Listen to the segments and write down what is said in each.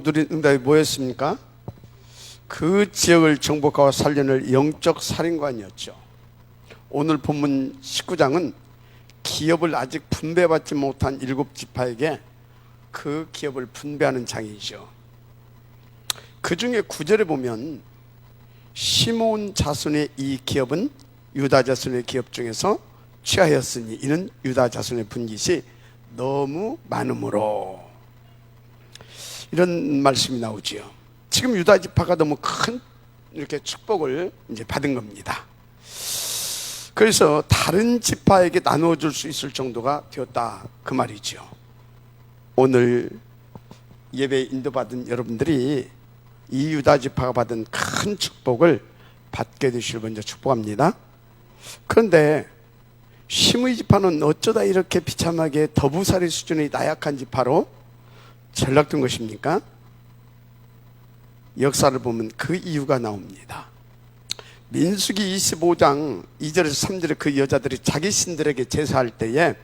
들이 응답이 뭐였습니까? 그 지역을 정복하고 살려낼 영적 살인관이었죠. 오늘 본문 19장은 기업을 아직 분배받지 못한 7지파에게 그 기업을 분배하는 장이죠. 그 중에 9절에 보면 시므온 자손의 이 기업은 유다 자손의 기업 중에서 취하였으니 이는 유다 자손의 분깃이 너무 많으므로, 이런 말씀이 나오지요. 지금 유다 지파가 너무 큰 이렇게 축복을 이제 받은 겁니다. 그래서 다른 지파에게 나누어 줄 수 있을 정도가 되었다, 그 말이죠. 오늘 예배 인도받은 여러분들이 이 유다 지파가 받은 큰 축복을 받게 되시길 먼저 축복합니다. 그런데 시므이 지파는 어쩌다 이렇게 비참하게 더부살이 수준의 나약한 지파로 전락된 것입니까? 역사를 보면 그 이유가 나옵니다. 민수기 25장 2절에서 3절에 그 여자들이 자기 신들에게 제사할 때에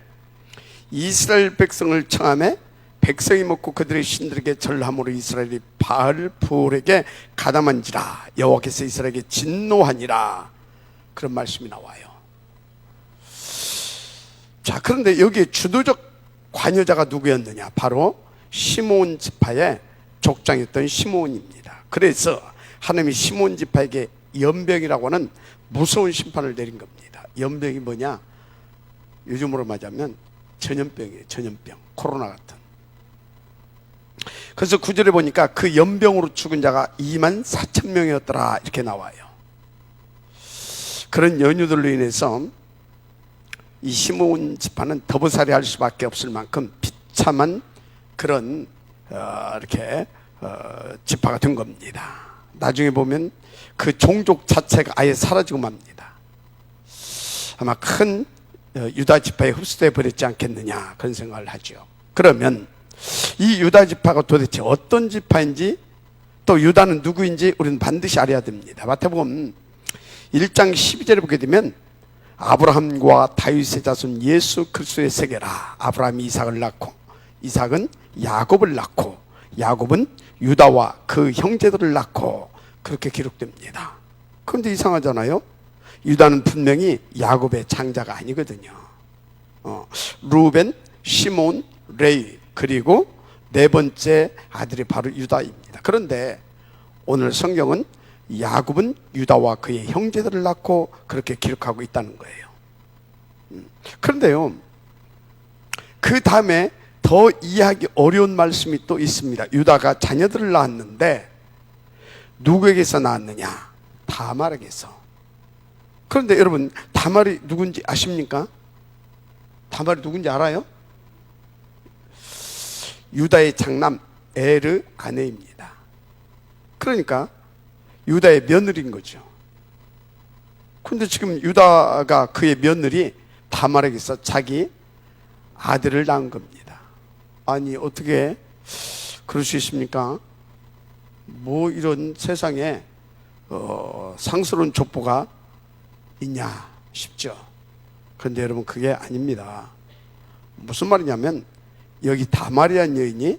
이스라엘 백성을 청하매 백성이 먹고 그들의 신들에게 절함으로 이스라엘이 바알부올에게 가담한지라 여호와께서 이스라엘에게 진노하니라, 그런 말씀이 나와요. 자, 그런데 여기에 주도적 관여자가 누구였느냐? 바로 시므온 지파의 족장이었던 시므온입니다. 그래서 하나님이 시므온 지파에게 연병이라고 하는 무서운 심판을 내린 겁니다. 연병이 뭐냐? 요즘으로 말하자면 전염병이에요. 전염병, 코로나 같은. 그래서 9절에 보니까 그 연병으로 죽은 자가 24,000명이었더라 이렇게 나와요. 그런 연유들로 인해서 이 시므온 지파는 더부살이 할 수밖에 없을 만큼 비참한 그런 이렇게 지파가 된 겁니다. 나중에 보면 그 종족 자체가 아예 사라지고 맙니다. 아마 큰 유다 지파에 흡수돼 버렸지 않겠느냐, 그런 생각을 하죠. 그러면 이 유다 지파가 도대체 어떤 지파인지, 또 유다는 누구인지 우리는 반드시 알아야 됩니다. 마태복음 1장 12절에 보게 되면 아브라함과 다윗의 자손 예수 그리스도의 세계라. 아브라함이 이삭을 낳고 이삭은 야곱을 낳고 야곱은 유다와 그 형제들을 낳고, 그렇게 기록됩니다. 그런데 이상하잖아요. 유다는 분명히 야곱의 장자가 아니거든요. 루벤, 시몬, 레위, 그리고 네 번째 아들이 바로 유다입니다. 그런데 오늘 성경은 야곱은 유다와 그의 형제들을 낳고 그렇게 기록하고 있다는 거예요. 그런데요, 그 다음에 더 이해하기 어려운 말씀이 또 있습니다. 유다가 자녀들을 낳았는데 누구에게서 낳았느냐? 다말에게서. 그런데 여러분, 다말이 누군지 아십니까? 다말이 누군지 알아요? 유다의 장남 에르 아내입니다. 그러니까 유다의 며느리인 거죠. 그런데 지금 유다가 그의 며느리 다말에게서 자기 아들을 낳은 겁니다. 아니, 어떻게 그럴 수 있습니까? 뭐 이런 세상에 상스러운 족보가 있냐 싶죠. 그런데 여러분, 그게 아닙니다. 무슨 말이냐면, 여기 다말이라는 여인이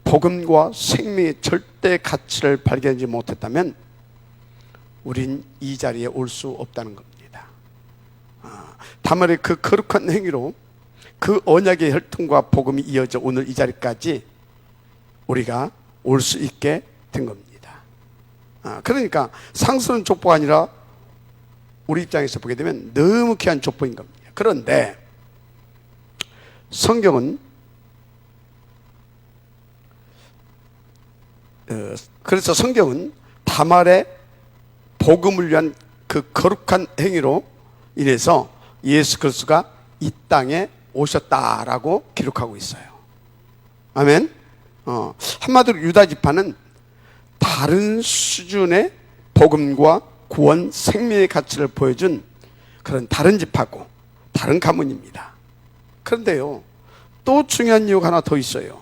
복음과 생명의 절대 가치를 발견하지 못했다면 우린 이 자리에 올 수 없다는 겁니다. 다말의 그 거룩한 행위로 그 언약의 혈통과 복음이 이어져 오늘 이 자리까지 우리가 올 수 있게 된 겁니다. 그러니까 상스러운 족보가 아니라 우리 입장에서 보게 되면 너무 귀한 족보인 겁니다. 그런데 성경은 그래서 성경은 다말의 복음을 위한 그 거룩한 행위로 인해서 예수 그리스도가 이 땅에 오셨다라고 기록하고 있어요. 아멘. 한마디로 유다 지파는 다른 수준의 복음과 구원, 생명의 가치를 보여준 그런 다른 지파고 다른 가문입니다. 그런데요, 또 중요한 이유가 하나 더 있어요.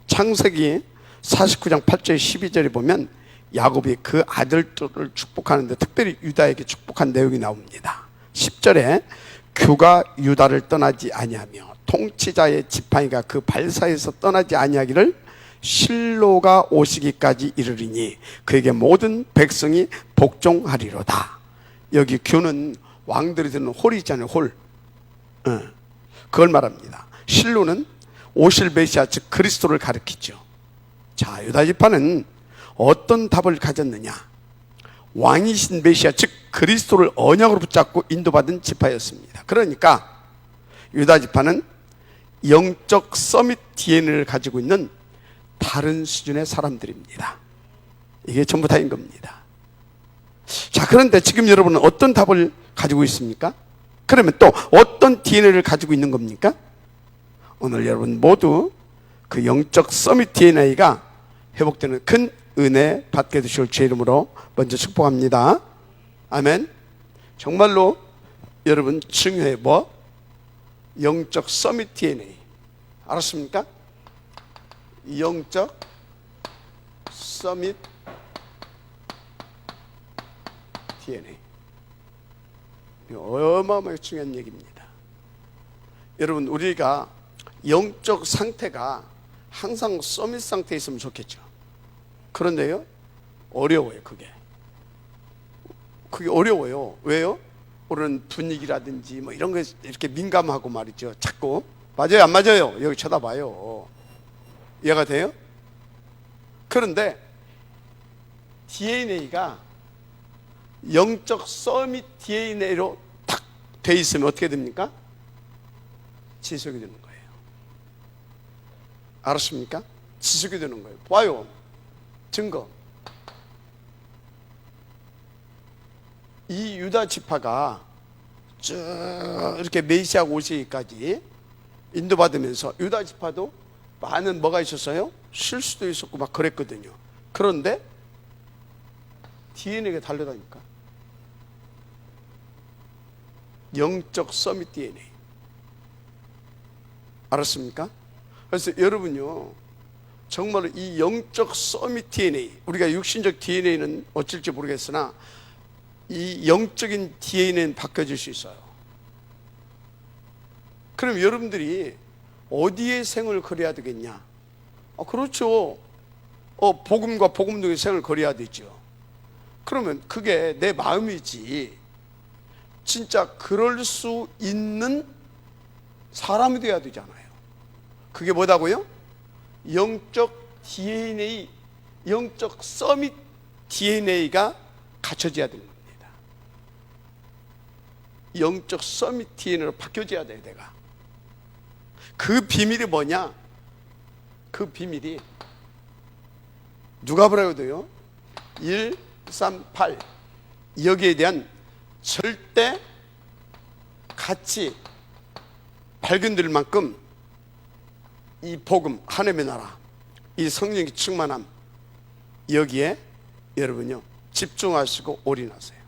창세기 49장 8절 12절에 보면 야곱이 그 아들들을 축복하는데 특별히 유다에게 축복한 내용이 나옵니다. 10절에 규가 유다를 떠나지 아니하며 통치자의 지팡이가 그 발사에서 떠나지 아니하기를 실로가 오시기까지 이르리니 그에게 모든 백성이 복종하리로다. 여기 규는 왕들이 드는 홀이 있잖아요. 홀. 그걸 말합니다. 실로는 오실 메시아 즉 그리스도를 가리키죠. 자, 유다 지파는 어떤 답을 가졌느냐? 왕이신 메시아 즉 그리스도를 언약으로 붙잡고 인도받은 지파였습니다. 그러니까 유다 지파는 영적 서밋 DNA를 가지고 있는 다른 수준의 사람들입니다. 이게 전부 다인 겁니다. 자, 그런데 지금 여러분은 어떤 답을 가지고 있습니까? 그러면 또 어떤 DNA를 가지고 있는 겁니까? 오늘 여러분 모두 그 영적 서밋 DNA가 회복되는 큰 은혜 받게 되실 주의 이름으로 먼저 축복합니다. 아멘. 정말로 여러분 중요해. 뭐? 영적 서밋 DNA. 알았습니까? 영적 서밋 DNA. 어마어마하게 중요한 얘기입니다. 여러분, 우리가 영적 상태가 항상 서밋 상태에 있으면 좋겠죠. 그런데요, 어려워요. 그게 어려워요. 왜요? 우리는 분위기라든지 뭐 이런 거에 이렇게 민감하고 말이죠. 자꾸. 맞아요, 안 맞아요? 여기 쳐다봐요. 이해가 돼요? 그런데 DNA가 영적 서밋 DNA로 딱 돼 있으면 어떻게 됩니까? 지속이 되는 거예요. 알았습니까? 지속이 되는 거예요. 봐요. 증거. 이 유다 지파가 쭉 이렇게 메시아가 오시기까지 인도받으면서 유다 지파도 많은 뭐가 있었어요? 실수도 있었고 막 그랬거든요. 그런데 DNA가 다르다니까. 영적 서밋 DNA. 알았습니까? 그래서 여러분요, 정말로 이 영적 서밋 DNA, 우리가 육신적 DNA는 어쩔지 모르겠으나 이 영적인 DNA는 바뀌어질 수 있어요. 그럼 여러분들이 어디에 생을 걸어야 되겠냐? 그렇죠. 복음과 복음 중에 생을 걸어야 되죠. 그러면 그게 내 마음이지, 진짜 그럴 수 있는 사람이 돼야 되잖아요. 그게 뭐다고요? 영적 DNA, 영적 서밋 DNA가 갖춰져야 되는 겁니다. 영적 서밋 DNA로 바뀌어져야 돼요, 내가. 그 비밀이 뭐냐? 그 비밀이 누가복음에 돼요? 1, 3, 8 여기에 대한 절대 가치 발견될 만큼 이 복음, 하나님의 나라, 이 성령의 충만함, 여기에 여러분요 집중하시고 올인하세요.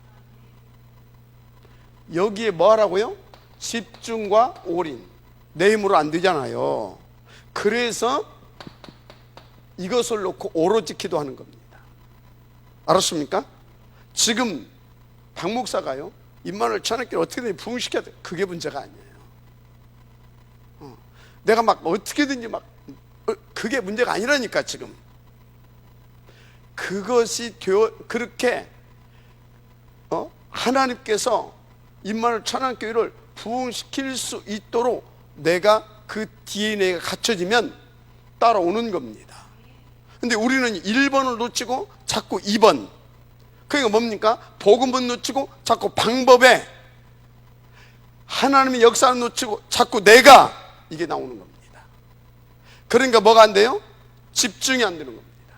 여기에 뭐 하라고요? 집중과 올인. 내 힘으로 안 되잖아요. 그래서 이것을 놓고 오로지 기도하는 겁니다. 알았습니까? 지금 박 목사가요, 임마누엘 찬양교를 어떻게든지 부흥시켜야 돼. 그게 문제가 아니에요. 내가 막 어떻게든지 막 그게 문제가 아니라니까. 지금 그것이 그렇게 하나님께서 임마누엘 찬양교회를 부흥시킬 수 있도록 내가 그 DNA가 갖춰지면 따라오는 겁니다. 근데 우리는 1번을 놓치고 자꾸 2번, 그러니까 뭡니까? 복음은 놓치고 자꾸 방법에, 하나님의 역사는 놓치고 자꾸 내가, 이게 나오는 겁니다. 그러니까 뭐가 안 돼요? 집중이 안 되는 겁니다.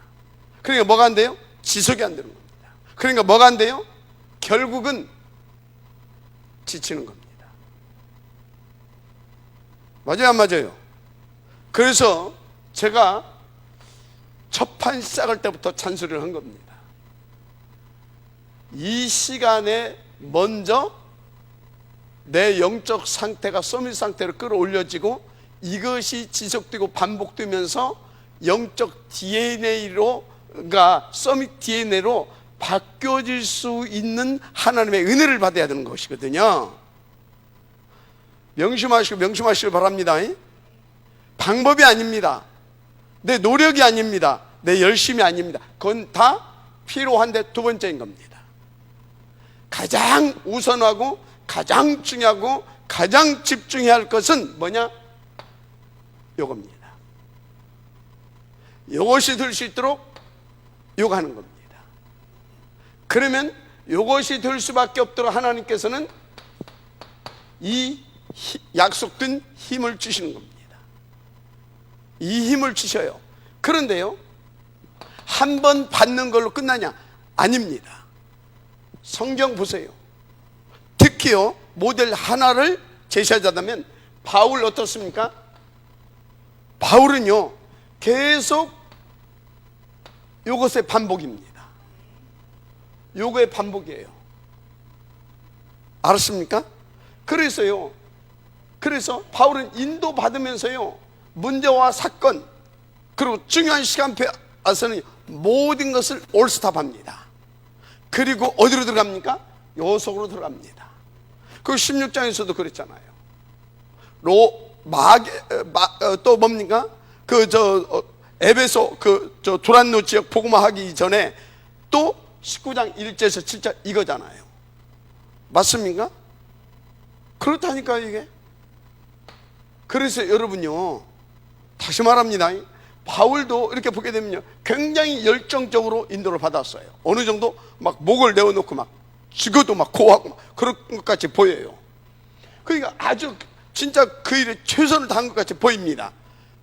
그러니까 뭐가 안 돼요? 지속이 안 되는 겁니다. 그러니까 뭐가 안 돼요? 결국은 지치는 겁니다. 맞아요, 안 맞아요? 그래서 제가 첫 판 시작할 때부터 잔소리를 한 겁니다. 이 시간에 먼저 내 영적 상태가 서밋 상태로 끌어올려지고 이것이 지속되고 반복되면서 영적 DNA가 서밋 DNA로 바뀌어질 수 있는 하나님의 은혜를 받아야 되는 것이거든요. 명심하시길 바랍니다. 방법이 아닙니다. 내 노력이 아닙니다. 내 열심이 아닙니다. 그건 다 필요한데 두 번째인 겁니다. 가장 우선하고 가장 중요하고 가장 집중해야 할 것은 뭐냐? 요겁니다. 요것이 될 수 있도록 요거 하는 겁니다. 그러면 요것이 될 수밖에 없도록 하나님께서는 이 약속된 힘을 주시는 겁니다. 이 힘을 주셔요. 그런데요, 한 번 받는 걸로 끝나냐? 아닙니다. 성경 보세요. 특히요, 모델 하나를 제시하자면 바울 어떻습니까? 바울은요, 계속 요것의 반복입니다. 요거의 반복이에요. 알았습니까? 그래서 바울은 인도받으면서요, 문제와 사건 그리고 중요한 시간표에 와서는 모든 것을 올스탑합니다. 그리고 어디로 들어갑니까? 요 속으로 들어갑니다. 그 16장에서도 그랬잖아요. 또 뭡니까? 에베소 두란노 지역 복음화 하기 전에 또 19장 1절에서 7절 이거잖아요. 맞습니까? 그렇다니까 이게. 그래서 여러분요, 다시 말합니다. 바울도 이렇게 보게 되면요, 굉장히 열정적으로 인도를 받았어요. 어느 정도 막 목을 내어놓고 막 죽어도 막 고하고 막 그런 것같이 보여요. 그러니까 아주 진짜 그 일에 최선을 다한 것 같이 보입니다.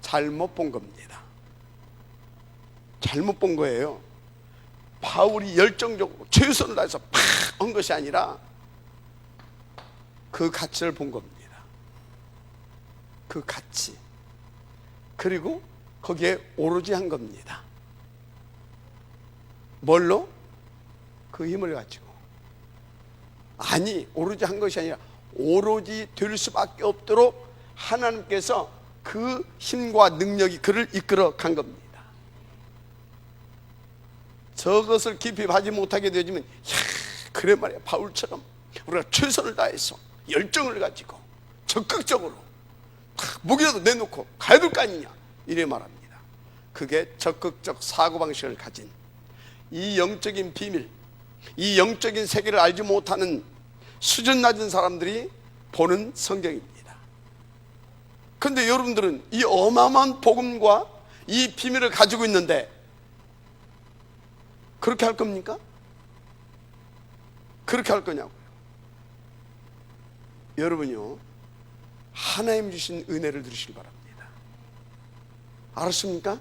잘못 본 겁니다. 잘못 본 거예요. 바울이 열정적으로 최선을 다해서 팍 한 것이 아니라 그 가치를 본 겁니다. 그 가치. 그리고 거기에 오로지 한 겁니다. 뭘로? 그 힘을 가지고. 아니, 오로지 한 것이 아니라 오로지 될 수밖에 없도록 하나님께서 그 힘과 능력이 그를 이끌어 간 겁니다. 저것을 깊이 하지 못하게 되어지면, 그래 말이야, 바울처럼 우리가 최선을 다해서 열정을 가지고 적극적으로 무기라도 내놓고 가야 될 거 아니냐, 이래 말합니다. 그게 적극적 사고방식을 가진 이 영적인 비밀, 이 영적인 세계를 알지 못하는 수준 낮은 사람들이 보는 성경입니다. 그런데 여러분들은 이 어마어마한 복음과 이 비밀을 가지고 있는데 그렇게 할 겁니까? 그렇게 할 거냐고요. 여러분요, 하나님 주신 은혜를 들으시기 바랍니다. 알았습니까?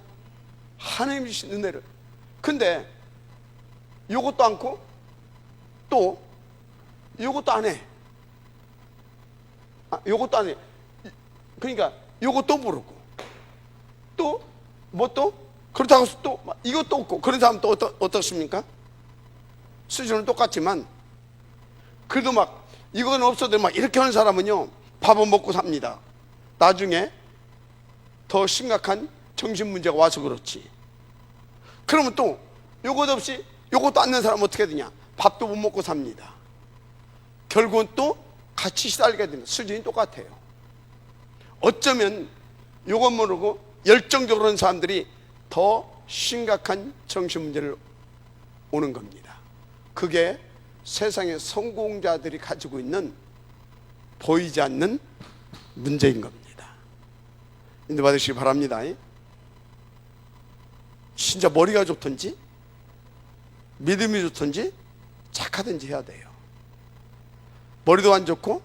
하나님 주신 은혜를. 근데 요것도 않고 또 요것도 안 해. 요것도 안 해. 그러니까 요것도 모르고 또 뭐 또 그렇다고 또 이것도 없고 그런 사람 또 어떻습니까? 수준은 똑같지만 그래도 막 이건 없어도 막 이렇게 하는 사람은요, 밥은 먹고 삽니다. 나중에 더 심각한 정신 문제가 와서 그렇지. 그러면 또 요것 없이 요것도 안 낸 사람은 어떻게 되냐? 밥도 못 먹고 삽니다. 결국은 또 같이 시달리게 됩니다. 수준이 똑같아요. 어쩌면 요것 모르고 열정적으로 하는 사람들이 더 심각한 정신 문제를 오는 겁니다. 그게 세상의 성공자들이 가지고 있는 보이지 않는 문제인 겁니다. 인도받으시기 바랍니다. 진짜 머리가 좋든지 믿음이 좋든지 착하든지 해야 돼요. 머리도 안 좋고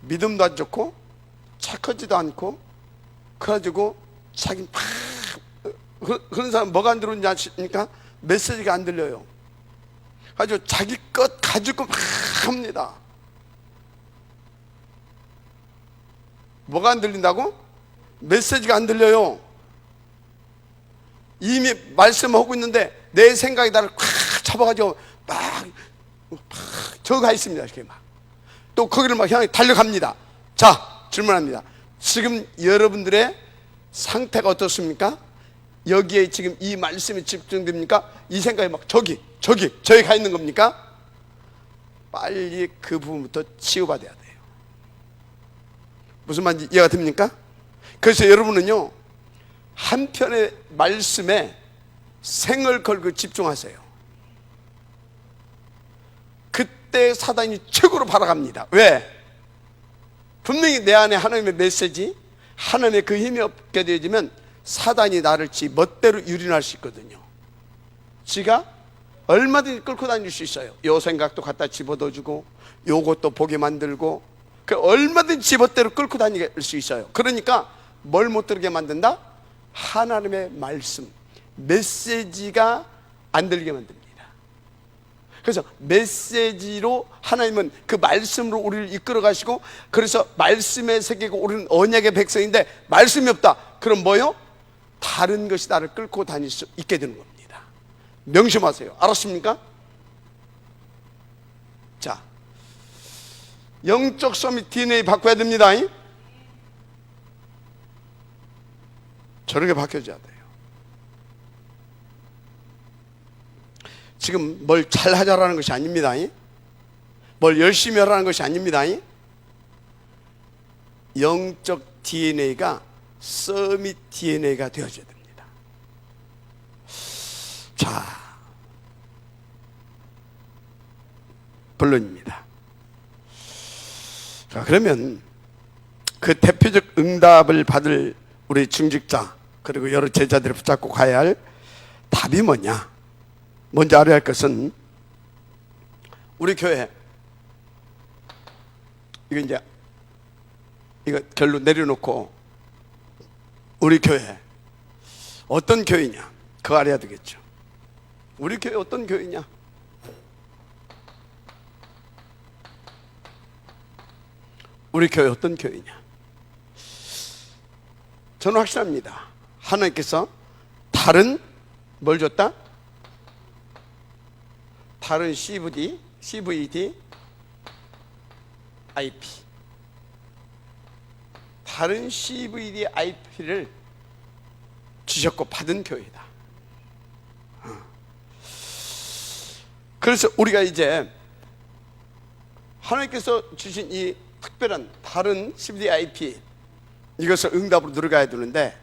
믿음도 안 좋고 착하지도 않고 그래가지고 자기 막 그런 사람 뭐가 안 들어오는지 아십니까? 메시지가 안 들려요. 아주 자기 것 가지고 막 합니다. 뭐가 안 들린다고? 메시지가 안 들려요. 이미 말씀하고 있는데 내 생각이 나를 콱 잡아가지고 막 저가 있습니다. 이렇게 막 또 거기를 막 향해 달려갑니다. 자, 질문합니다. 지금 여러분들의 상태가 어떻습니까? 여기에 지금 이 말씀이 집중됩니까? 이 생각이 막 저기 가 있는 겁니까? 빨리 그 부분부터 치유받아야 돼요. 무슨 말인지 이해가 됩니까? 그래서 여러분은요, 한 편의 말씀에 생을 걸고 집중하세요. 그때 사단이 최고로 발악합니다. 왜? 분명히 내 안에 하나님의 메시지, 하나님의 그 힘이 없게 되어지면 사단이 나를 지 멋대로 유린할 수 있거든요. 지가 얼마든지 끌고 다닐 수 있어요. 요 생각도 갖다 집어넣어주고 요것도 보게 만들고, 그 얼마든지 지멋대로 끌고 다닐 수 있어요. 그러니까 뭘 못 들게 만든다? 하나님의 말씀, 메시지가 안 들리게 만듭니다. 그래서 메시지로 하나님은 그 말씀으로 우리를 이끌어 가시고, 그래서 말씀의 세계고 우리는 언약의 백성인데 말씀이 없다. 그럼 뭐요? 다른 것이 나를 끌고 다닐 수 있게 되는 겁니다. 명심하세요. 알았습니까? 자, 영적 섬이 DNA 바꿔야 됩니다. 저렇게 바뀌어져야 돼요. 지금 뭘 잘하자라는 것이 아닙니다. 뭘 열심히 하라는 것이 아닙니다. 영적 DNA가 서밋 DNA가 되어져야 됩니다. 자, 본론입니다. 자, 그러면 그 대표적 응답을 받을 우리 중직자 그리고 여러 제자들을 붙잡고 가야 할 답이 뭐냐? 먼저 알아야 할 것은, 우리 교회, 이거 결론 내려놓고 우리 교회 어떤 교회냐, 그거 알아야 되겠죠. 우리 교회 어떤 교회냐? 우리 교회 어떤 교회냐? 저는 확실합니다. 하나님께서 다른 뭘 줬다? 다른 CVD, IP, 다른 CVD, IP를 주셨고 받은 교회다. 그래서 우리가 이제 하나님께서 주신 이 특별한 다른 CVD, IP, 이것을 응답으로 들어가야 되는데,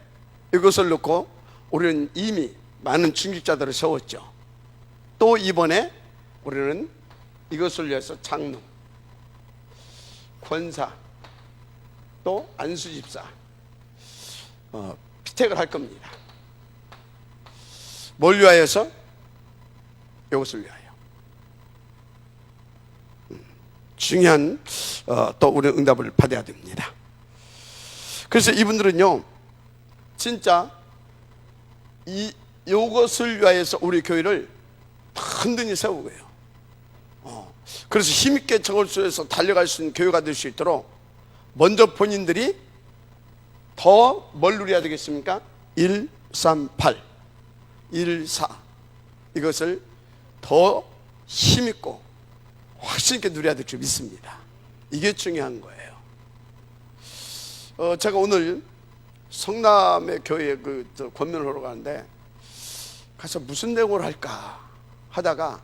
이것을 놓고 우리는 이미 많은 중직자들을 세웠죠. 또 이번에 우리는 이것을 위해서 장로, 권사, 또 안수집사 피택을 할 겁니다. 뭘 위하여서? 이것을 위하여. 중요한 또 우리는 응답을 받아야 됩니다. 그래서 이분들은요, 진짜 이것을 위하여서 우리 교회를 든든히 세우고요. 그래서 힘있게 저걸수에서 달려갈 수 있는 교회가 될 수 있도록 먼저 본인들이 더 뭘 누려야 되겠습니까? 138, 14 이것을 더 힘있고 확신 있게 누려야 될 줄 믿습니다. 이게 중요한 거예요. 제가 오늘 성남의 교회에 권면을 하러 가는데, 가서 무슨 내용을 할까 하다가,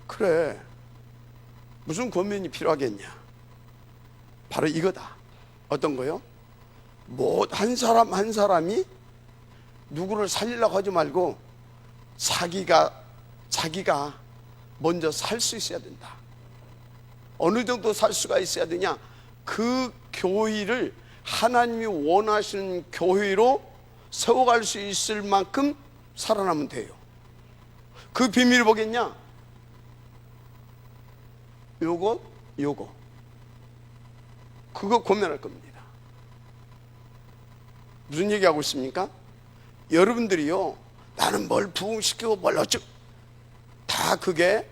그래, 무슨 권면이 필요하겠냐? 바로 이거다. 어떤 거요? 뭐 한 사람 한 사람이 누구를 살리려고 하지 말고 자기가 먼저 살 수 있어야 된다. 어느 정도 살 수가 있어야 되냐? 그 교회를 하나님이 원하시는 교회로 세워갈 수 있을 만큼 살아나면 돼요. 그 비밀을 보겠냐? 요거 그거 고민할 겁니다. 무슨 얘기하고 있습니까? 여러분들이요, 나는 뭘 부흥시키고 뭘 어쩌고, 다 그게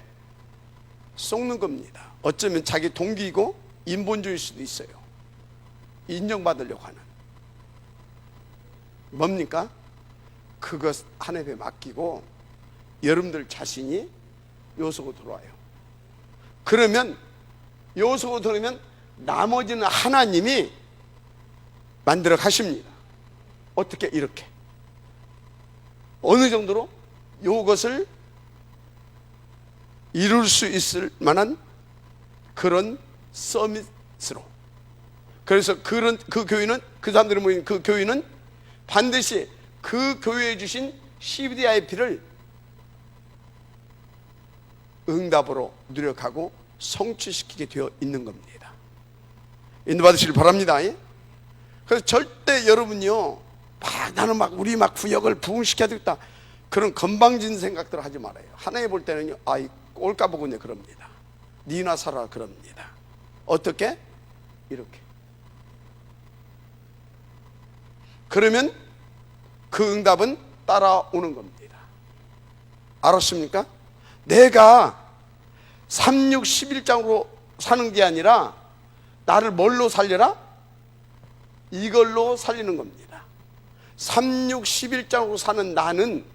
속는 겁니다. 어쩌면 자기 동기이고 인본주의일 수도 있어요. 인정받으려고 하는. 뭡니까? 그것 하나님에 맡기고 여러분들 자신이 요소로 들어와요. 그러면 요소로 들어오면 나머지는 하나님이 만들어 가십니다. 어떻게? 이렇게. 어느 정도로? 요것을 이룰 수 있을 만한 그런 서밋으로. 그래서 그 교회는, 그 사람들이 모인 그 교회는 반드시 그 교회에 주신 CVDIP를 응답으로 노력하고 성취시키게 되어 있는 겁니다. 인도받으시길 바랍니다. 그래서 절대 여러분요 나는 우리 구역을 부흥시켜야 되겠다 그런 건방진 생각들 하지 말아요. 하나님 볼 때는요 꼴까 보군요 그럽니다. 니나 살아 그럽니다. 어떻게? 이렇게. 그러면 그 응답은 따라오는 겁니다. 알았습니까? 내가 3, 6, 11장으로 사는 게 아니라 나를 뭘로 살려라? 이걸로 살리는 겁니다. 3, 6, 11장으로 사는 나는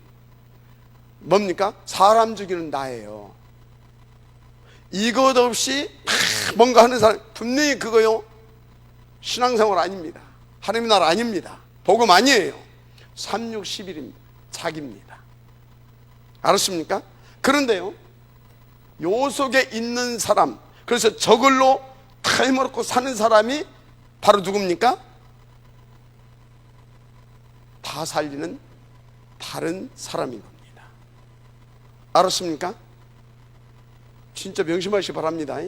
뭡니까? 사람 죽이는 나예요. 이것 없이 뭔가 하는 사람 분명히 그거요 신앙생활 아닙니다. 하나님의 나라 아닙니다. 복음 아니에요. 3, 6, 11입니다. 자기입니다. 알았습니까? 그런데요 요 속에 있는 사람, 그래서 저걸로 타임먹고 사는 사람이 바로 누굽니까? 다 살리는 다른 사람인 겁니다. 알았습니까? 진짜 명심하시기 바랍니다.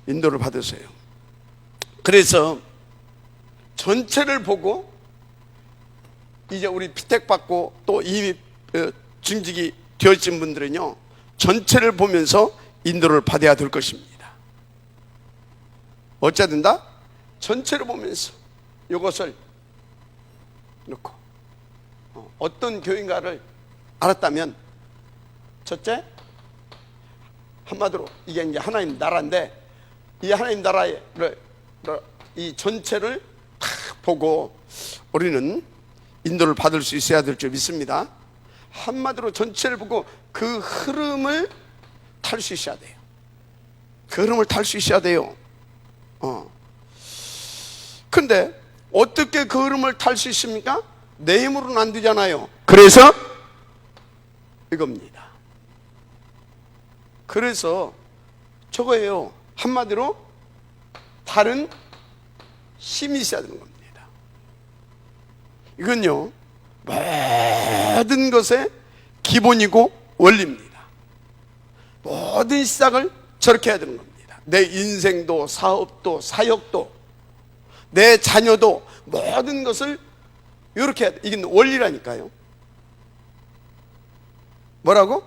인도를 받으세요. 그래서 전체를 보고 이제 우리 피택받고 또 이미 증직이 되어진 분들은요 전체를 보면서 인도를 받아야 될 것입니다. 어찌해야 된다? 전체를 보면서 이것을 놓고 어떤 교인가를 알았다면 첫째, 한마디로 이게 이제 하나님 나라인데 이 하나님 나라의 이 전체를 탁 보고 우리는 인도를 받을 수 있어야 될 줄 믿습니다. 한마디로 전체를 보고 그 흐름을 탈 수 있어야 돼요. 그 흐름을 탈 수 있어야 돼요. 근데 어떻게 그 흐름을 탈 수 있습니까? 내 힘으로는 안 되잖아요. 그래서 이겁니다. 그래서 저거예요. 한마디로 다른 힘이 있어야 되는 겁니다. 이건요 모든 것의 기본이고 원리입니다. 모든 시작을 저렇게 해야 되는 겁니다. 내 인생도 사업도 사역도 내 자녀도 모든 것을 이렇게 해야 돼. 이게 원리라니까요. 뭐라고?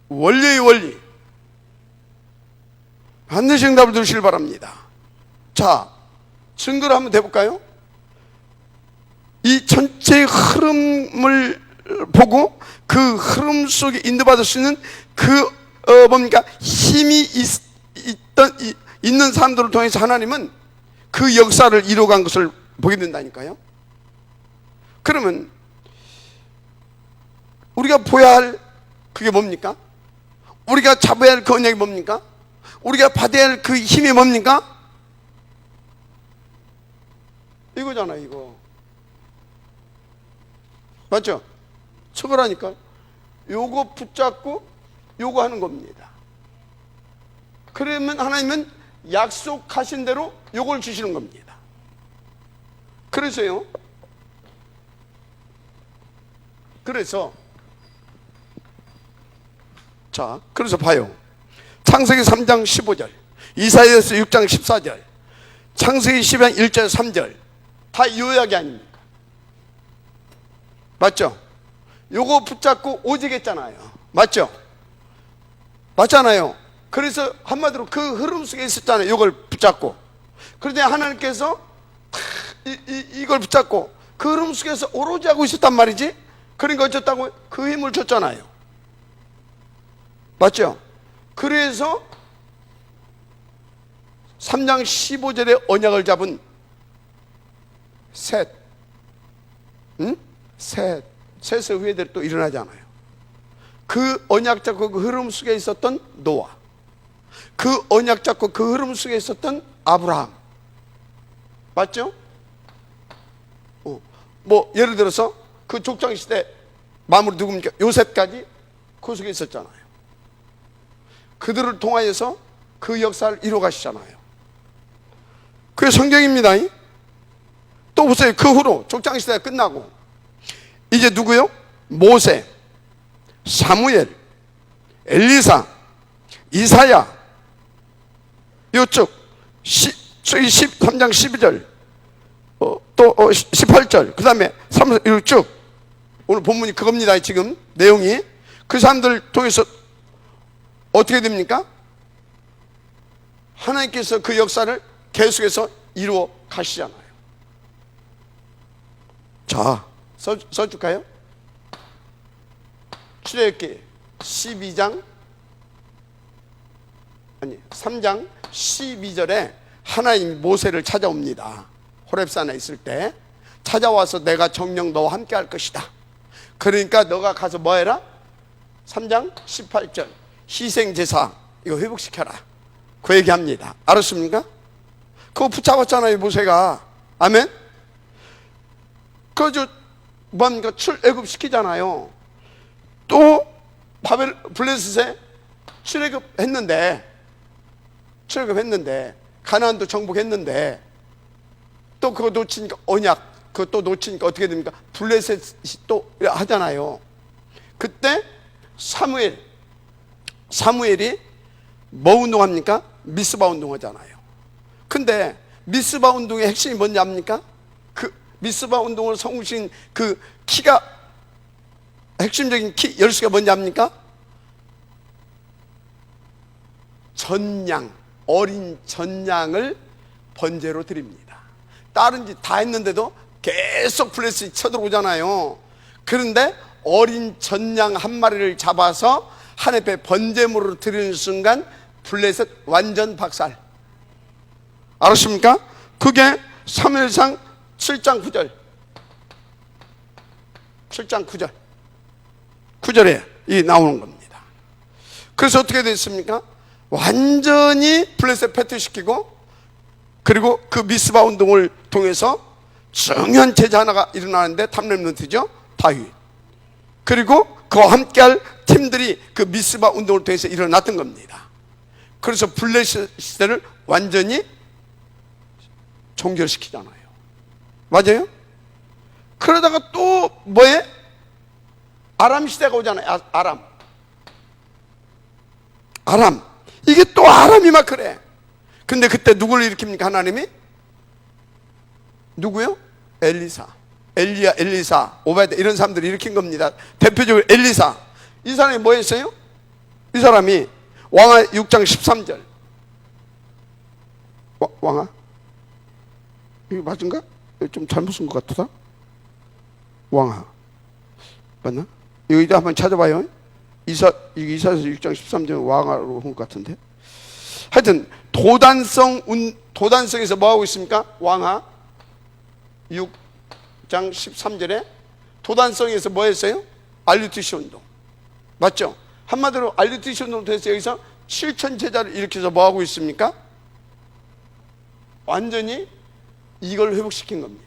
원리의 원리. 반드시 응답을 들으시길 바랍니다. 자, 증거를 한번 대볼까요? 이 전체의 흐름을 보고 그 흐름 속에 인도받을 수 있는 그 뭡니까? 힘이 있는 사람들을 통해서 하나님은 그 역사를 이루어간 것을 보게 된다니까요. 그러면 우리가 보아야 할 그게 뭡니까? 우리가 잡아야 할 그 언약이 뭡니까? 우리가 받아야 할 그 힘이 뭡니까? 이거잖아요. 이거 맞죠? 저거라니까. 요거 붙잡고 요거 하는 겁니다. 그러면 하나님은 약속하신 대로 요걸 주시는 겁니다. 그래서요, 그래서 봐요. 창세기 3장 15절, 이사야서 6장 14절, 창세기 10장 1절 3절 다 요약이 아닙니까? 맞죠? 요거 붙잡고 오직 했잖아요. 맞죠? 맞잖아요. 그래서 한마디로 그 흐름 속에 있었잖아요. 요걸 붙잡고. 그런데 하나님께서 이걸 붙잡고 그 흐름 속에서 오로지 하고 있었단 말이지. 그러니까 어쨌다고? 그 힘을 줬잖아요. 맞죠? 그래서 3장 15절에 언약을 잡은 셋, 셋의 후예들이 또 일어나잖아요. 그 언약 잡고 그 흐름 속에 있었던 노아, 그 언약 잡고 그 흐름 속에 있었던 아브라함. 맞죠? 뭐 예를 들어서 그 족장시대 마무리 누굽니까? 요셉까지 그 속에 있었잖아요. 그들을 통하여서 그 역사를 이루어 가시잖아요. 그게 성경입니다. 또 보세요. 그 후로 족장시대가 끝나고 이제 누구요? 모세, 사무엘, 엘리사, 이사야, 이쪽 13장 12절, 또 18절, 그 다음에 3, 4, 쭉 오늘 본문이 그겁니다. 지금 내용이 그 사람들 통해서 어떻게 됩니까? 하나님께서 그 역사를 계속해서 이루어 가시잖아요. 자, 써줄까요? 출애굽기 12장 3장 12절에 하나님이 모세를 찾아옵니다. 호렙산에 있을 때 찾아와서 내가 정녕 너와 함께 할 것이다. 그러니까 너가 가서 뭐 해라? 3장 18절 희생제사 이거 회복시켜라. 그 얘기합니다. 알았습니까? 그거 붙잡았잖아요, 모세가. 아멘? 그저 뭡니까? 출애굽시키잖아요. 또 블레셋에 출애굽했는데 가나안도 정복했는데 또 그거 놓치니까 언약 그거 또 놓치니까 어떻게 됩니까? 블레셋이 또 하잖아요. 그때 사무엘이 뭐 운동합니까? 미스바 운동하잖아요. 근데 미스바 운동의 핵심이 뭔지 압니까? 그 미스바 운동을 성으신 그 키가 핵심적인 키 열쇠가 뭔지 압니까? 전양, 어린 전양을 번제로 드립니다. 다른 짓 다 했는데도 계속 블레셋이 쳐들어오잖아요. 그런데 어린 전양 한 마리를 잡아서 하나님 앞에 번제물로 드리는 순간 블레셋 완전 박살. 알았습니까? 그게 사무엘상 7장 9절 9절에 이 나오는 겁니다. 그래서 어떻게 됐습니까? 완전히 블레셋 패퇴시키고 그리고 그 미스바 운동을 통해서 중요한 제자 하나가 일어나는데 탑렘넌트죠. 다윗. 그리고 그와 함께할 팀들이 그 미스바 운동을 통해서 일어났던 겁니다. 그래서 블레셋 시대를 완전히 종결시키잖아요. 맞아요? 그러다가 또 뭐에? 아람 시대가 오잖아요. 아람. 이게 또 아람이 막 그래. 근데 그때 누구를 일으킵니까? 하나님이? 누구요? 엘리사, 오바댜 이런 사람들이 일으킨 겁니다. 대표적으로 엘리사. 이 사람이 뭐 했어요? 이 사람이 왕하 6장 13절 왕하? 이거 맞은가? 좀 잘못 쓴 것 같다. 왕하 맞나? 이거 이제 한번 찾아봐요. 이사에서 6장 13절 왕하로 한 것 같은데. 하여튼 도단성에서 뭐 하고 있습니까? 왕하 6장 13절에 도단성에서 뭐 했어요? 알류티시 운동. 맞죠? 한마디로 알류티시 운동을 통해서 여기서 7천 제자를 일으켜서 뭐 하고 있습니까? 완전히 이걸 회복시킨 겁니다.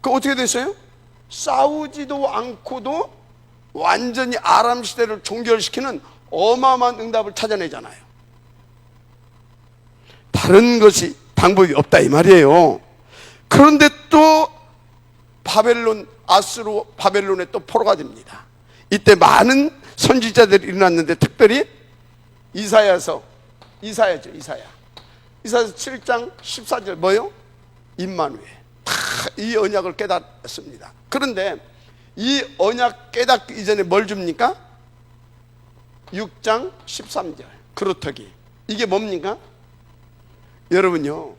그 어떻게 됐어요? 싸우지도 않고도 완전히 아람 시대를 종결시키는 어마어마한 응답을 찾아내잖아요. 다른 것이 방법이 없다 이 말이에요. 그런데 또 아수르 바벨론에 또 포로가 됩니다. 이때 많은 선지자들이 일어났는데 특별히 이사야서 7장 14절 뭐요? 임마누엘. 다 이 언약을 깨닫습니다. 그런데 이 언약 깨닫기 이전에 뭘 줍니까? 6장 13절 그렇다기. 이게 뭡니까? 여러분요,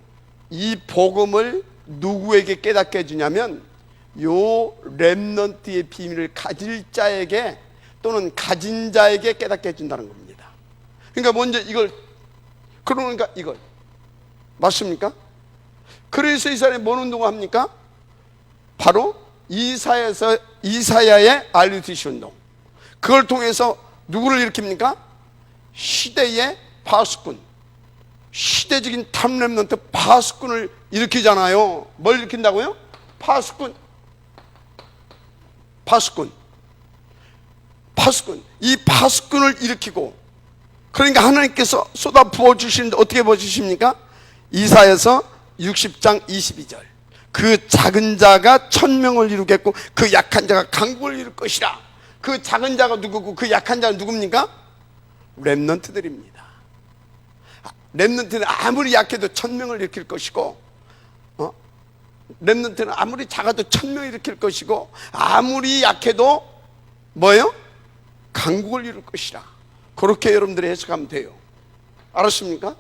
이 복음을 누구에게 깨닫게 해주냐면 요 렘넌트의 비밀을 가질 자에게 또는 가진 자에게 깨닫게 해준다는 겁니다. 그러니까 먼저 이걸 맞습니까? 그래서 이 사람이 뭔 운동을 합니까? 바로 이사야의 알류티시 운동. 그걸 통해서 누구를 일으킵니까? 시대의 파수꾼, 시대적인 탑렘넌트 파수꾼을 일으키잖아요. 뭘 일으킨다고요? 파수꾼. 이 파수꾼을 일으키고, 그러니까 하나님께서 쏟아 부어주시는데 어떻게 부어주십니까? 이사야서 60장 22절. 그 작은 자가 천명을 이루겠고 그 약한 자가 강국을 이룰 것이라. 그 작은 자가 누구고 그 약한 자는 누굽니까? 렘넌트들입니다. 렘넌트는 아무리 약해도 천명을 일으킬 것이고, 렘넌트는 아무리 작아도 천명을 일으킬 것이고, 아무리 약해도 뭐예요? 강국을 이룰 것이라. 그렇게 여러분들이 해석하면 돼요. 알았습니까?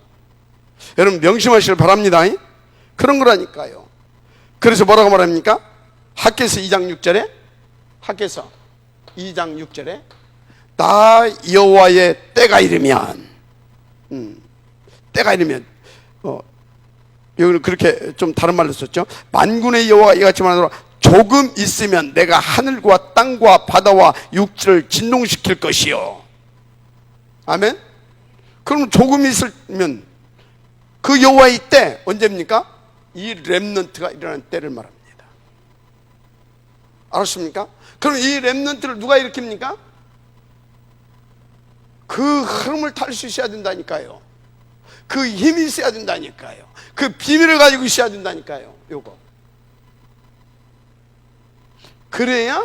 여러분 명심하시길 바랍니다. 그런 거라니까요. 그래서 뭐라고 말합니까? 학개서 2장 6절에, 학개서 2장 6절에 나 여호와의 때가 이르면, 때가 이르면, 여기는 그렇게 좀 다른 말로 썼죠. 만군의 여호와가 이같이 말하노라. 조금 있으면 내가 하늘과 땅과 바다와 육지를 진동시킬 것이요. 아멘. 그럼 조금 있으면 그 여호와의 때 언제입니까? 이 렘넌트가 일어나는 때를 말합니다. 알았습니까? 그럼 이 렘넌트를 누가 일으킵니까? 그 흐름을 탈 수 있어야 된다니까요. 그 힘이 있어야 된다니까요. 그 비밀을 가지고 있어야 된다니까요. 요거. 그래야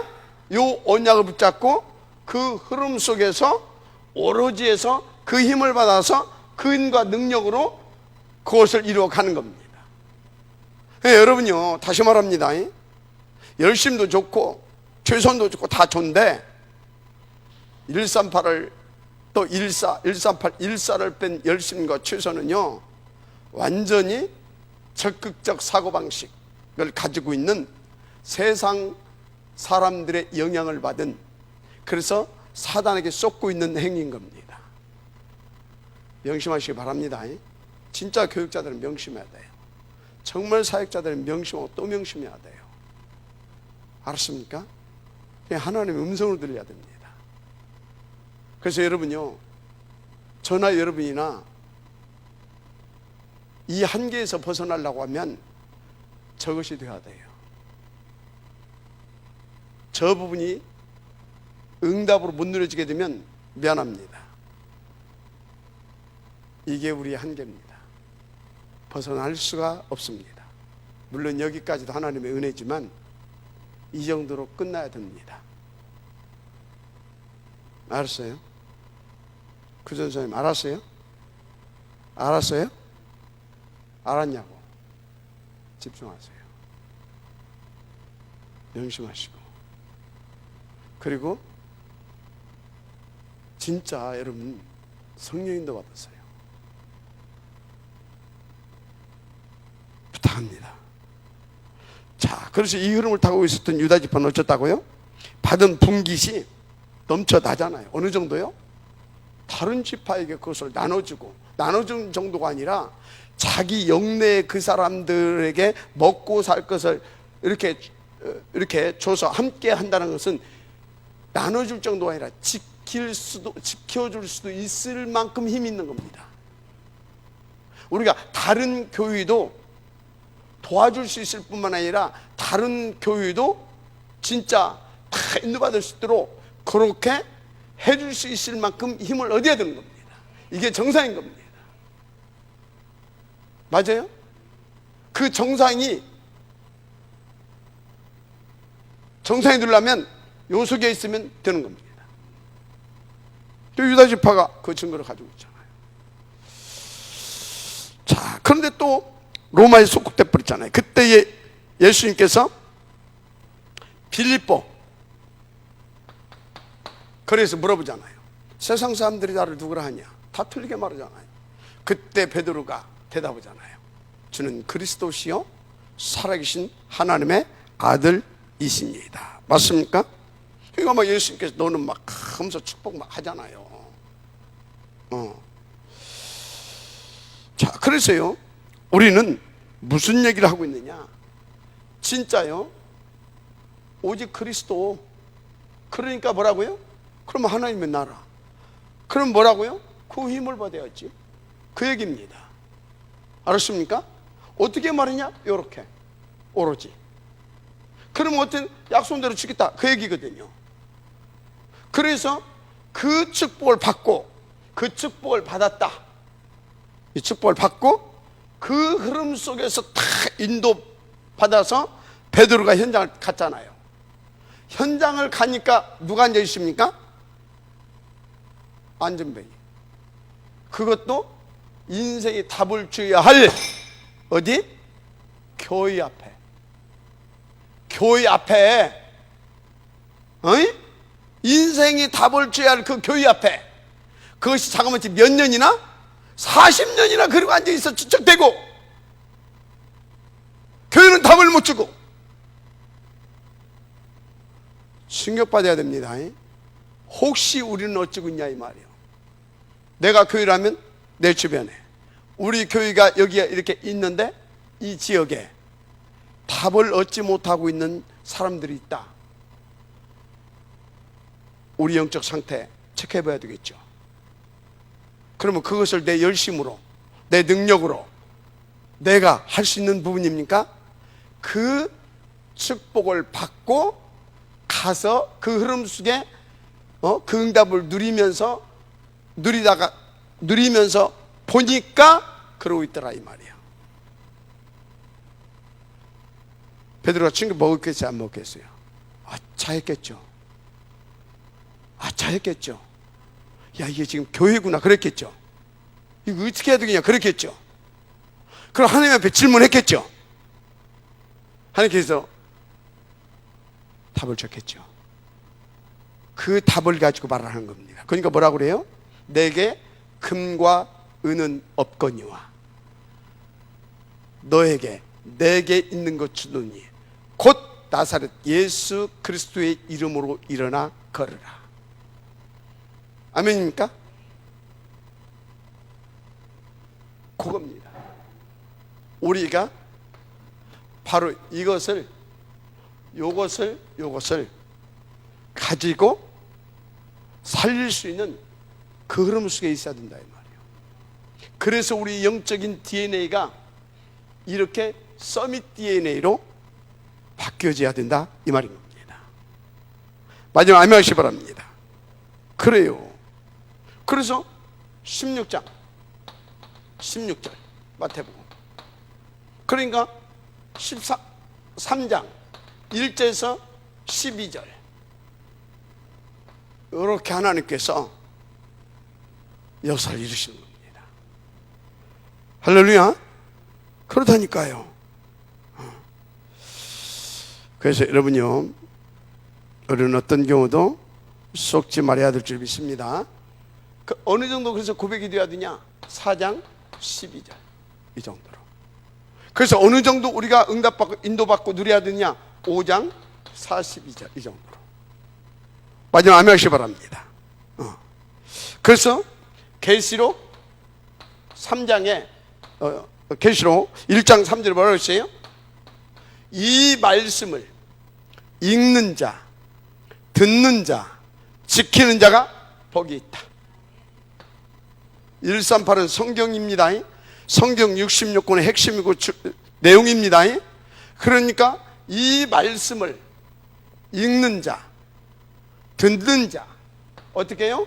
요 언약을 붙잡고 그 흐름 속에서 오로지에서 그 힘을 받아서 그 힘과 능력으로 그것을 이루어가는 겁니다. 여러분요, 다시 말합니다. 열심도 좋고 최선도 좋고 다 좋은데 138을 또 138, 14를 뺀 열심과 최선은요 완전히 적극적 사고방식을 가지고 있는 세상 사람들의 영향을 받은, 그래서 사단에게 쏟고 있는 행위인 겁니다. 명심하시기 바랍니다. 진짜 교육자들은 명심해야 돼요. 정말 사역자들은 명심하고 또 명심해야 돼요. 알았습니까? 하나님의 음성을 들려야 됩니다. 그래서 여러분요, 저나 여러분이나 이 한계에서 벗어나려고 하면 저것이 돼야 돼요. 저 부분이 응답으로 못 누려지게 되면 미안합니다. 이게 우리의 한계입니다. 벗어날 수가 없습니다. 물론 여기까지도 하나님의 은혜지만 이 정도로 끝나야 됩니다. 알았어요? 구전사님 알았어요? 알았어요? 알았냐고. 집중하세요. 명심하시고. 그리고 진짜 여러분 성령인도 받으세요. 부탁합니다. 자, 그래서 이 흐름을 타고 있었던 유다 지파는 어쩌다고요? 받은 분깃이 넘쳐나잖아요. 어느 정도요? 다른 지파에게 그것을 나눠준 정도가 아니라 자기 영내의 그 사람들에게 먹고 살 것을 이렇게 줘서 함께 한다는 것은 나눠줄 정도가 아니라 지켜줄 수도 있을 만큼 힘이 있는 겁니다. 우리가 다른 교회도 도와줄 수 있을 뿐만 아니라 다른 교회도 진짜 다 인도받을 수 있도록 그렇게 해줄 수 있을 만큼 힘을 얻어야 되는 겁니다. 이게 정상인 겁니다. 맞아요? 그 정상이 되려면 요 속에 있으면 되는 겁니다. 또 유다 지파가 그 증거를 가지고 있잖아요. 자, 그런데 또 로마에 속국돼 버렸잖아요. 그때 예수님께서 빌립보 거리에서 물어보잖아요. 세상 사람들이 나를 누구라 하냐? 다 틀리게 말하잖아요. 그때 베드로가 대답하잖아요. 주는 그리스도시요 살아계신 하나님의 아들이십니다. 맞습니까? 그러니까 막 예수님께서 너는 막 하면서 축복 막 하잖아요. 자, 그래서요 우리는 무슨 얘기를 하고 있느냐? 진짜요 오직 그리스도. 그러니까 뭐라고요? 그럼 하나님의 나라. 그럼 뭐라고요? 그 힘을 받아야지. 그 얘기입니다. 알았습니까? 어떻게 말하냐? 요렇게 오로지. 그럼 어떤 약속대로 주겠다 그 얘기거든요. 그래서 그 축복을 받고 그 축복을 받았다. 이 축복을 받고 그 흐름 속에서 다 인도받아서 베드로가 현장을 갔잖아요. 현장을 가니까 누가 앉아 있습니까? 안전뱅이. 그것도 인생이 답을 줘야 할 어디? 교회 앞에. 교회 앞에. 어이? 인생이 답을 줘야 할 그 교회 앞에. 그것이 자그마치 몇 년이나? 40년이나 그러고 앉아있어 추적되고, 교회는 답을 못 주고. 충격받아야 됩니다. 혹시 우리는 어찌고 있냐 이 말이에요. 내가 교회라면 내 주변에, 우리 교회가 여기에 이렇게 있는데 이 지역에 답을 얻지 못하고 있는 사람들이 있다. 우리 영적 상태 체크해 봐야 되겠죠. 그러면 그것을 내 열심으로, 내 능력으로 내가 할 수 있는 부분입니까? 그 축복을 받고 가서 그 흐름 속에 그 응답을 누리면서 보니까 그러고 있더라 이 말이야. 베드로가 충격 먹었겠어요, 안 먹었겠어요? 자했겠죠. 자했겠죠. 야, 이게 지금 교회구나 그랬겠죠. 이거 어떻게 해야 되겠냐 그랬겠죠. 그럼 하나님 앞에 질문했겠죠. 하나님께서 답을 줬겠죠. 그 답을 가지고 말을 하는 겁니다. 그러니까 뭐라고 그래요? 내게 금과 은은 없거니와 너에게 내게 있는 것 주노니 곧 나사렛 예수 그리스도의 이름으로 일어나 걸으라. 아멘입니까? 그겁니다. 우리가 바로 요것을 가지고 살릴 수 있는 그 흐름 속에 있어야 된다 이 말이에요. 그래서 우리 영적인 DNA가 이렇게 서밋 DNA로 바뀌어져야 된다 이 말인 겁니다. 마지막 아멘 하시기 바랍니다. 그래요. 그래서 16장 16절 마태복음, 그러니까 13장 1절에서 12절 이렇게 하나님께서 역사를 이루시는 겁니다. 할렐루야. 그렇다니까요. 그래서 여러분요, 우리는 어떤 경우도 속지 말아야 될 줄 믿습니다. 어느 정도 그래서 고백이 되어야 되냐? 4장 12절 이 정도로. 그래서 어느 정도 우리가 응답받고 인도받고 누려야 되냐? 5장 42절 이 정도로. 마지막 아멘 하시기 바랍니다. 그래서 계시록 3장에 계시록 1장 3절에 뭐라고 했어요? 이 말씀을 읽는 자, 듣는 자, 지키는 자가 복이 있다. 138은 성경입니다. 성경 66권의 핵심이고 내용입니다. 그러니까 이 말씀을 읽는 자, 듣는 자, 어떻게 해요?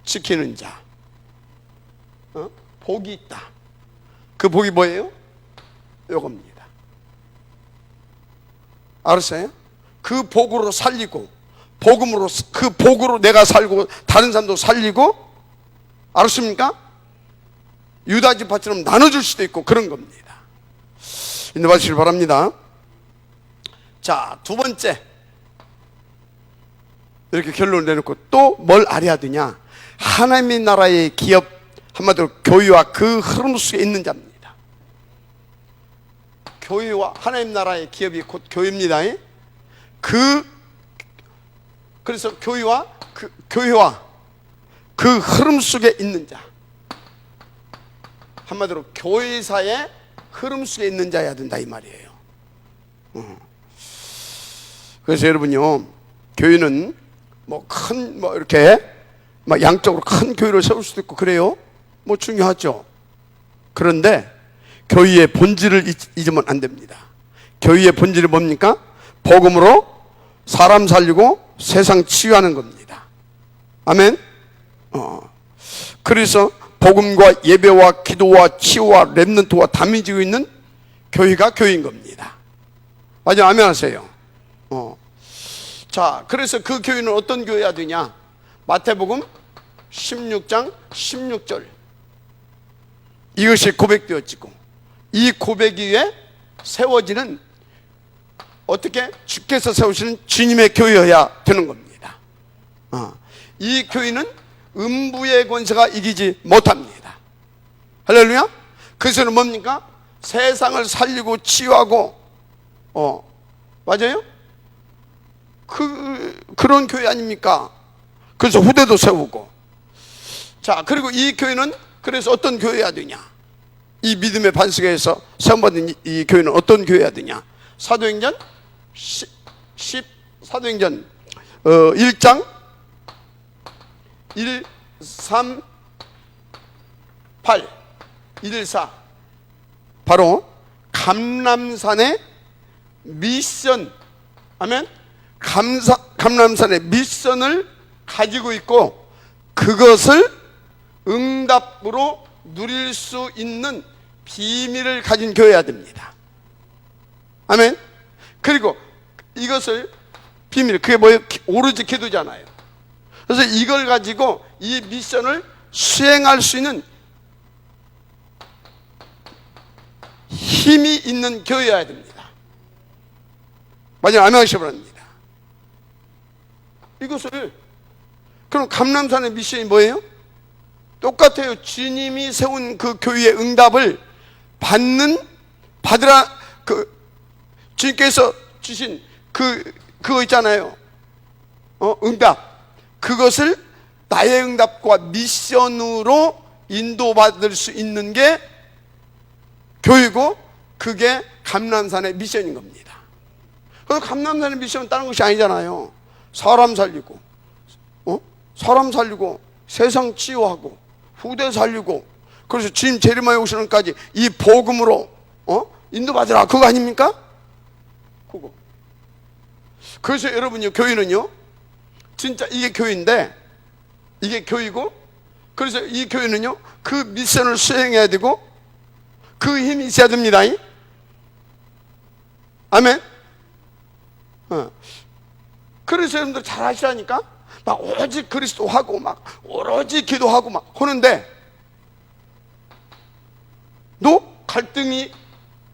지키는 자, 복이 있다. 그 복이 뭐예요? 요겁니다. 알았어요? 그 복으로 살리고, 복음으로, 그 복으로 내가 살고 다른 사람도 살리고, 알았습니까? 유다 지파처럼 나눠줄 수도 있고 그런 겁니다. 인도하시길 바랍니다. 자, 두 번째, 이렇게 결론을 내놓고 또 뭘 알아야 되냐? 하나님의 나라의 기업, 한마디로 교회와 그 흐름 속에 있는 자입니다. 교회와 하나님 나라의 기업이 곧 교회입니다. 그래서 교회와 그 흐름 속에 있는 자, 한마디로 교회사의 흐름 속에 있는 자여야 된다 이 말이에요. 그래서 여러분요, 교회는 이렇게 양쪽으로 큰 교회를 세울 수도 있고 그래요. 중요하죠. 그런데 교회의 본질을 잊으면 안 됩니다. 교회의 본질이 뭡니까? 복음으로 사람 살리고 세상 치유하는 겁니다. 아멘. 그래서 복음과 예배와 기도와 치유와 렘넌트와 담임지고 있는 교회가 교회인 겁니다. 맞아, 아멘 하세요. 자, 그래서 그 교회는 어떤 교회야 되냐? 마태복음 16장 16절. 이것이 고백되어지고 이 고백 위에 세워지는, 어떻게? 주께서 세우시는 주님의 교회여야 되는 겁니다. 이 교회는 음부의 권세가 이기지 못합니다. 할렐루야. 그것은 뭡니까? 세상을 살리고 치유하고, 맞아요? 그런 교회 아닙니까? 그래서 후대도 세우고. 자, 그리고 이 교회는 그래서 어떤 교회여야 되냐? 이 믿음의 반석에서 세움받은 이 교회는 어떤 교회여야 되냐? 사도행전 1장 1, 3, 8, 1, 4. 바로 감람산의 미션, 아멘. 감람산의 미션을 가지고 있고 그것을 응답으로 누릴 수 있는 비밀을 가진 교회여야 됩니다. 아멘. 그리고 이것을 비밀, 그게 뭐예요? 오로지 기도잖아요. 그래서 이걸 가지고 이 미션을 수행할 수 있는 힘이 있는 교회여야 됩니다. 맞아요, 아멘 하시기 바랍니다. 이것을, 그럼 감람산의 미션이 뭐예요? 똑같아요. 주님이 세운 그 교회의 응답을 받으라, 주님께서 주신 그거 있잖아요. 응답. 그것을 나의 응답과 미션으로 인도받을 수 있는 게 교회고, 그게 감람산의 미션인 겁니다. 그래서 감람산의 미션은 다른 것이 아니잖아요. 사람 살리고, 세상 치유하고, 후대 살리고, 그래서 주님 재림하여 오시는 까지 이 복음으로 인도받으라, 그거 아닙니까? 그거. 그래서 여러분요, 교회는요, 진짜 이게 교회인데, 이게 교회고, 그래서 이 교회는요, 그 미션을 수행해야 되고 그 힘이 있어야 됩니다. 아멘. 그래서 여러분들 잘 아시라니까? 막 오직 그리스도 하고 막 오로지 기도하고 막 하는데 너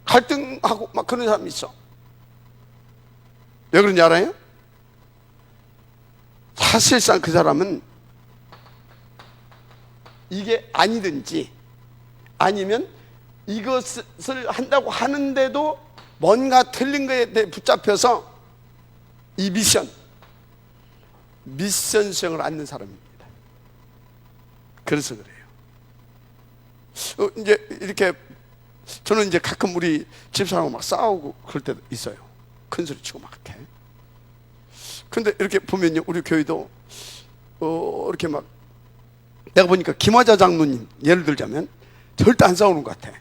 갈등하고 막 그런 사람이 있어. 왜 그런지 알아요? 사실상 그 사람은 이게 아니든지 아니면 이것을 한다고 하는데도 뭔가 틀린 거에 대해 붙잡혀서 이 미션 수행을 않는 사람입니다. 그래서 그래요. 이제 이렇게 저는 이제 가끔 우리 집사람하고 막 싸우고 그럴 때도 있어요. 큰 소리 치고 막 이렇게. 근데 이렇게 보면요, 우리 교회도 이렇게 막, 내가 보니까 김화자 장로님 예를 들자면 절대 안 싸우는 것 같아.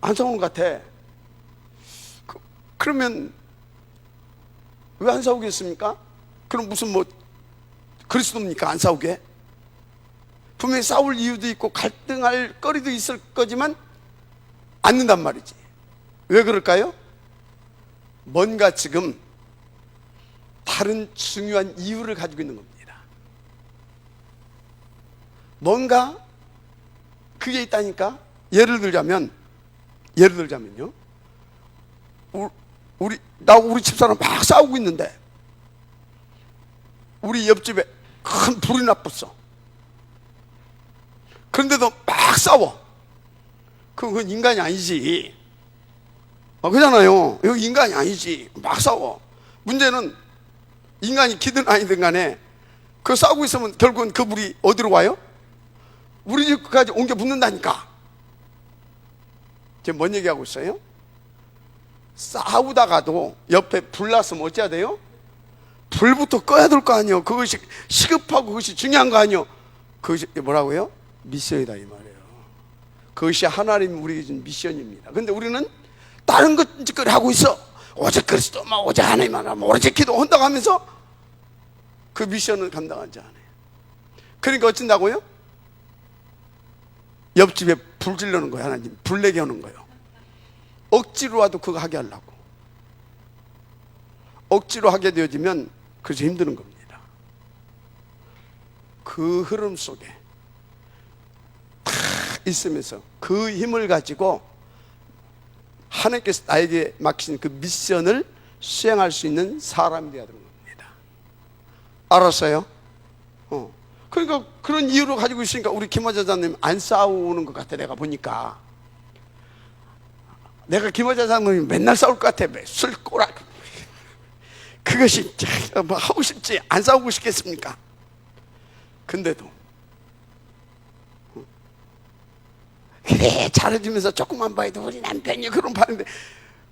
안 싸우는 것 같아. 그러면 왜 안 싸우겠습니까? 그럼 무슨 그리스도입니까? 안 싸우게? 분명히 싸울 이유도 있고 갈등할 거리도 있을 거지만 않는단 말이지. 왜 그럴까요? 뭔가 지금 다른 중요한 이유를 가지고 있는 겁니다. 뭔가 그게 있다니까. 예를 들자면요, 우리 집사람 막 싸우고 있는데 우리 옆집에 큰 불이 났었어. 그런데도 막 싸워. 그건 인간이 아니지. 그잖아요. 이거 인간이 아니지. 막 싸워. 문제는 인간이 기든 아니든 간에 그 싸우고 있으면 결국은 그 불이 어디로 와요? 우리 집까지 옮겨 붙는다니까. 지금 뭔 얘기하고 있어요? 싸우다가도 옆에 불 났으면 어찌해야 돼요? 불부터 꺼야 될 거 아니에요. 그것이 시급하고 그것이 중요한 거 아니에요. 그것이 뭐라고요? 미션이다 이 말이에요. 그것이 하나님 우리에게 준 미션입니다. 근데 우리는 다른 것 짓거리 하고 있어. 오직 그리스도, 오직 하나님 하나, 오직 기도한다고 하면서 그 미션을 감당하지 않아요. 그러니까 어쩐다고요? 옆집에 불 질러는 거예요. 하나님 불 내게 하는 거예요. 억지로라도 그거 하게 하려고. 억지로 하게 되어지면 그래서 힘드는 겁니다. 그 흐름 속에 다 있으면서 그 힘을 가지고 하나님께서 나에게 맡기신 그 미션을 수행할 수 있는 사람이 되어야 되는 겁니다. 알았어요? 그러니까 그런 이유로 가지고 있으니까 우리 김화자장님 안 싸우는 것 같아. 내가 보니까 내가 김화자장님이 맨날 싸울 것 같아. 술 꼬락 그것이 뭐 하고 싶지 안 싸우고 싶겠습니까? 근데도 그래 잘해주면서 조금만 봐도 우리 남편이 그런 파는데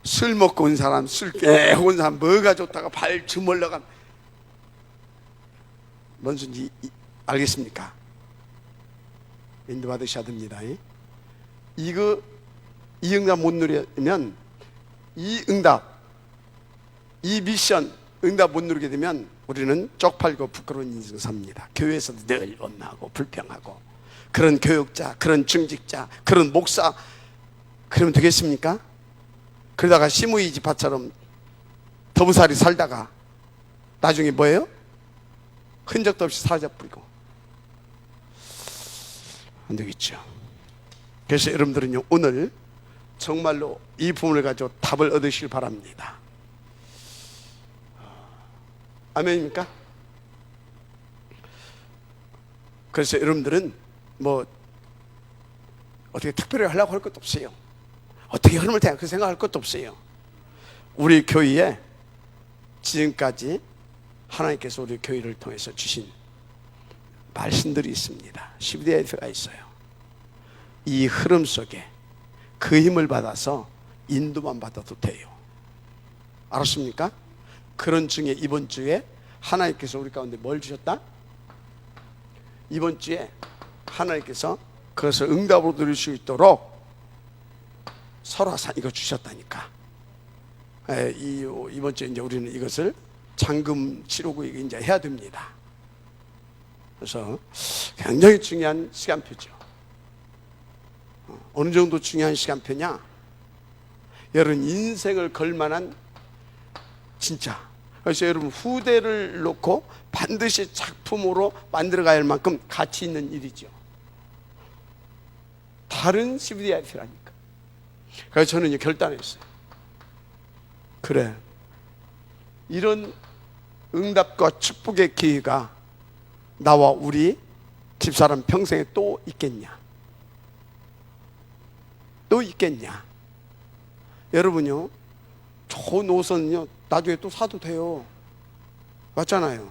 술 먹고 온 사람 술 깨고 온 사람 뭐가 좋다가 발 주물러간 뭔 소리인지 알겠습니까? 인도받으셔야 됩니다. 이거 이 응답 못 누리면 이 응답 이 미션 응답 못 누리게 되면 우리는 쪽팔고 부끄러운 인생 삽니다. 교회에서도 늘 원망하고 불평하고 그런 교육자, 그런 중직자, 그런 목사 그러면 되겠습니까? 그러다가 시므이 지파처럼 더부살이 살다가 나중에 뭐예요? 흔적도 없이 사라져버리고 안 되겠죠. 그래서 여러분들은요 오늘 정말로 이 부분을 가지고 답을 얻으시길 바랍니다. 아멘입니까? 그래서 여러분들은 뭐 어떻게 특별히 하려고 할 것도 없어요. 어떻게 흐름을 타야 그 생각할 것도 없어요. 우리 교회에 지금까지 하나님께서 우리 교회를 통해서 주신 말씀들이 있습니다. CVDF가 있어요. 이 흐름 속에 그 힘을 받아서 인도만 받아도 돼요. 알았습니까? 그런 중에 이번 주에 하나님께서 우리 가운데 뭘 주셨다? 이번 주에 하나님께서 그것을 응답으로 드릴 수 있도록 설화산 이거 주셨다니까. 이번 주에 이제 우리는 이것을 잠금 치르고 이제 해야 됩니다. 그래서 굉장히 중요한 시간표죠. 어느 정도 중요한 시간표냐? 여러분 인생을 걸 만한 진짜. 그래서 여러분 후대를 놓고 반드시 작품으로 만들어가야 할 만큼 가치 있는 일이죠. 다른 CVDIP라니까. 그래서 저는 결단했어요. 그래, 이런 응답과 축복의 기회가 나와 우리 집사람 평생에 또 있겠냐? 또 있겠냐? 여러분요, 좋은 옷은요 나중에 또 사도 돼요. 맞잖아요.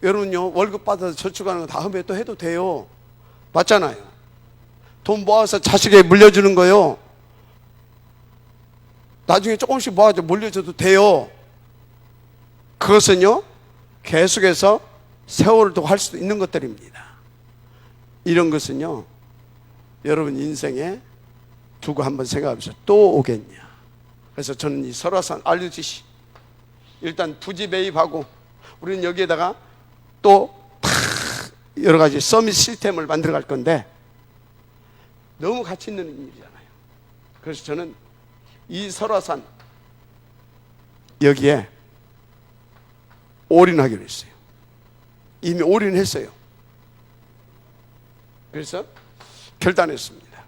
여러분요 월급 받아서 저축하는 거 다음에 또 해도 돼요. 맞잖아요. 돈 모아서 자식에게 물려주는 거요 나중에 조금씩 모아서 물려줘도 돼요. 그것은요 계속해서 세월을 두고 할 수도 있는 것들입니다. 이런 것은요 여러분 인생에 두고 한번 생각해보세요. 또 오겠냐? 그래서 저는 이 설화산 알려주시 일단 부지 매입하고 우리는 여기에다가 또 여러 가지 서밋 시스템을 만들어 갈 건데 너무 가치 있는 일이잖아요. 그래서 저는 이 설화산 여기에 올인하기로 했어요. 이미 올인했어요. 그래서 결단했습니다.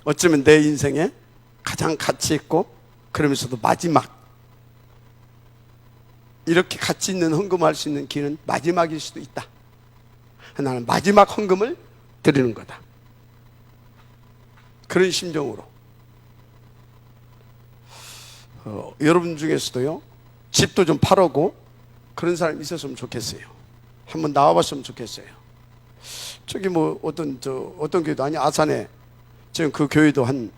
어쩌면 내 인생에 가장 가치 있고 그러면서도 마지막 이렇게 가치 있는 헌금을 할 수 있는 기회는 마지막일 수도 있다. 나는 마지막 헌금을 드리는 거다. 그런 심정으로 여러분 중에서도요 집도 좀 팔아고 그런 사람이 있었으면 좋겠어요. 한번 나와봤으면 좋겠어요. 저기 뭐 어떤 교회도 아니 아산에 지금 그 교회도 한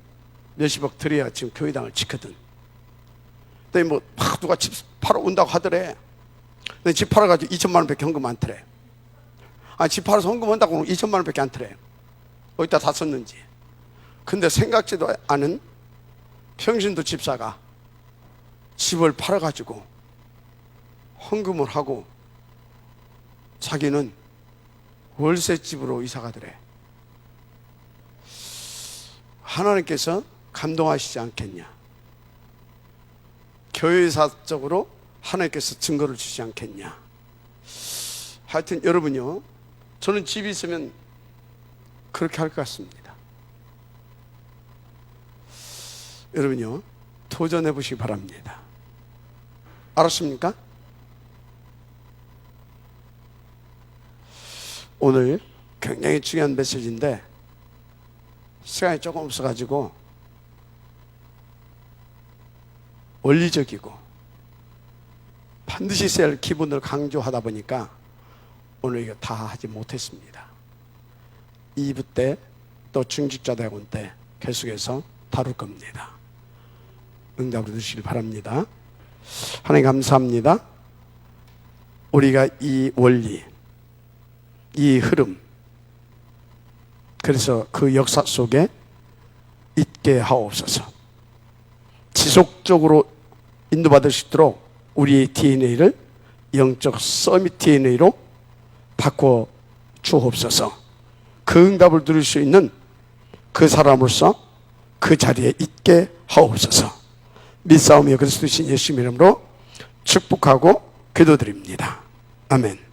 몇십억 들여야 지금 교회당을 지거든. 근데 뭐 막 누가 집 팔아 온다고 하더래. 근데 집 팔아가지고 2천만 원밖에 헌금 안 트래. 집 팔아서 헌금한다고 하면 2천만 원밖에 안 트래. 어디다 다 썼는지. 근데 생각지도 않은 평신도 집사가 집을 팔아가지고 헌금을 하고 자기는 월세집으로 이사 가더래. 하나님께서 감동하시지 않겠냐? 교회사적으로 하나님께서 증거를 주지 않겠냐? 하여튼 여러분요, 저는 집이 있으면 그렇게 할 것 같습니다. 여러분요, 도전해 보시기 바랍니다. 알았습니까? 오늘 굉장히 중요한 메시지인데 시간이 조금 없어가지고 원리적이고 반드시 있어야 할 기본을 강조하다 보니까 오늘 이거 다 하지 못했습니다. 2부 때 또 중직자대학원 때 계속해서 다룰 겁니다. 응답을 주시길 바랍니다. 하나님 감사합니다. 우리가 이 원리, 이 흐름, 그래서 그 역사 속에 있게 하옵소서. 지속적으로 인도받을 수 있도록 우리의 DNA를 영적 서밋 DNA로 바꿔 주옵소서. 그 응답을 누릴 수 있는 그 사람으로서 그 자리에 있게 하옵소서. 믿사오며 그리스도신 예수님 이름으로 축복하고 기도드립니다. 아멘.